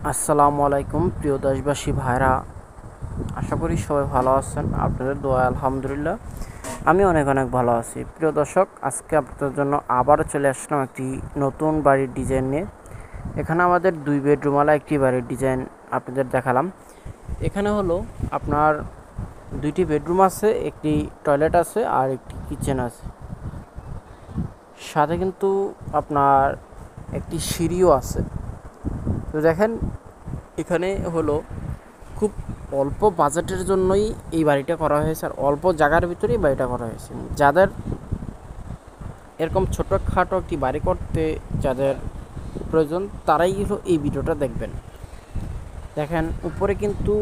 আসসালামু আলাইকুম প্রিয় দেশবাসী ভাইরা, আশা করি সবাই ভালো আছেন। আপনাদের দোয়া আলহামদুলিল্লাহ আমি অনেক অনেক ভালো আছি। প্রিয় দর্শক, আজকে আপনাদের জন্য আবারও চলে আসলাম একটি নতুন বাড়ির ডিজাইন নিয়ে। এখানে আমাদের 2 বেডরুমওয়ালা একটি বাড়ির ডিজাইন আপনাদের দেখালাম। এখানে হলো আপনার 2টি বেডরুম আছে, একটি টয়লেট আছে আর একটি কিচেন আছে, সাথে কিন্তু আপনার একটি সিঁড়িও আছে। তো দেখেন, এখানে হলো খুব অল্প বাজেটের জন্যই এই বাড়িটা করা হয়েছে, আর অল্প জায়গার ভিতরেই বাড়িটা করা হয়েছে। যাদের এরকম ছোটোখাটো একটি বাড়ি করতে যাদের প্রয়োজন, তারাই হলো এই ভিডিওটা দেখবেন। দেখেন, উপরে কিন্তু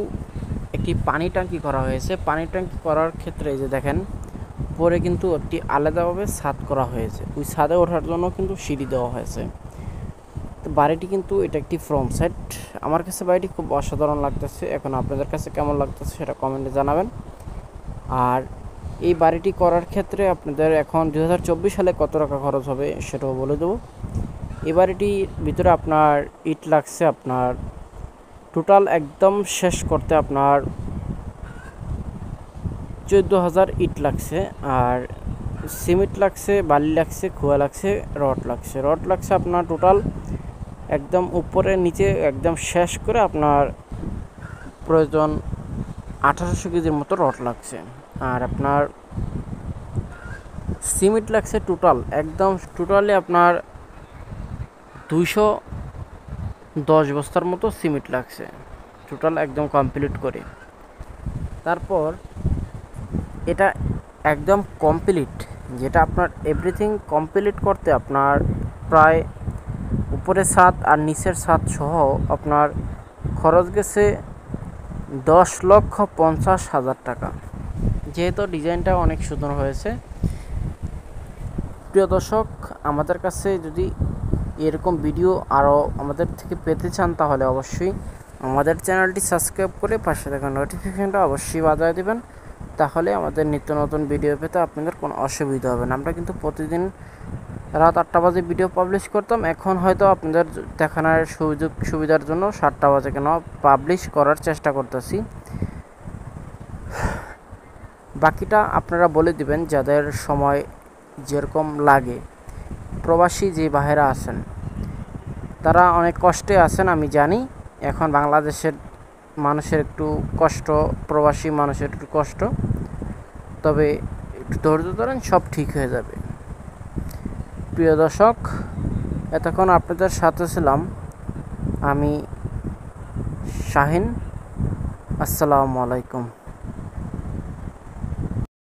একটি পানি ট্যাঙ্কি করা হয়েছে। পানি ট্যাঙ্কি করার ক্ষেত্রে এই যে দেখেন, উপরে কিন্তু একটি আলাদাভাবে ছাদ করা হয়েছে। ওই ছাদে ওঠার জন্য কিন্তু সিঁড়ি দেওয়া হয়েছে। তো বাড়িটি কিন্তু এটা একটি ফ্রন্ট সাইড। আমার কাছে বাড়িটি খুব অসাধারণ লাগতেছে। এখন আপনাদের কাছে কেমন লাগতেছে সেটা কমেন্টে জানাবেন। আর এই বাড়িটি করার ক্ষেত্রে আপনাদের এখন 2024 সালে কত টাকা খরচ হবে সেটাও বলে দেবো। এই বাড়িটির ভিতরে আপনার ইট লাগছে, আপনার টোটাল একদম শেষ করতে আপনার 14,000 ইট লাগছে, আর সিমেন্ট লাগছে, বালি লাগছে, খোয়া লাগছে, রড লাগছে আপনার টোটাল একদম উপরে নিচে একদম শেষ করে আপনার প্রয়োজন 1800 কেজির মতো রড লাগছে। আর আপনার সিমেন্ট লাগছে টোটালি আপনার 210 বস্তার মতো সিমেন্ট লাগছে, টোটাল একদম কমপ্লিট করে। তারপর এটা একদম কমপ্লিট, যেটা আপনার এভরিথিং কমপ্লিট করতে আপনার প্রায় উপরে ছাদ আর নিচের ছাদ সহ আপনার খরচ গেছে 10,50,000 টাকা। যেহেতু ডিজাইনটা অনেক সুন্দর হয়েছে। প্রিয় দর্শক, আমাদের কাছে যদি এরকম ভিডিও আরও আমাদের থেকে পেতে চান, তাহলে অবশ্যই আমাদের চ্যানেলটি সাবস্ক্রাইব করে পাশে থাকা নোটিফিকেশনটা অবশ্যই বাজায় দেবেন। তাহলে আমাদের নিত্য নতুন ভিডিও পেতে আপনাদের কোনো অসুবিধা হবে না। আমরা কিন্তু প্রতিদিন রাত 8টা বাজে ভিডিও পাবলিশ করতাম। এখন হয়তো আপনাদের দেখানোর সুবিধার জন্য 7টা বাজে কেন পাবলিশ করার চেষ্টা করতেছি। বাকিটা আপনারা বলে দিবেন যাদের সময় যেরকম লাগে। প্রবাসী যে ভাইয়েরা আছেন তারা অনেক কষ্টে আছেন, আমি জানি। এখন বাংলাদেশের মানুষের একটু কষ্ট, প্রবাসী মানুষের একটু কষ্ট, তবে একটু ধৈর্য ধরেন, সব ঠিক হয়ে যাবে। প্রিয় দর্শক, এতক্ষণ আপনাদের সাথে ছিলাম আমি শাহিন। আসসালামু আলাইকুম।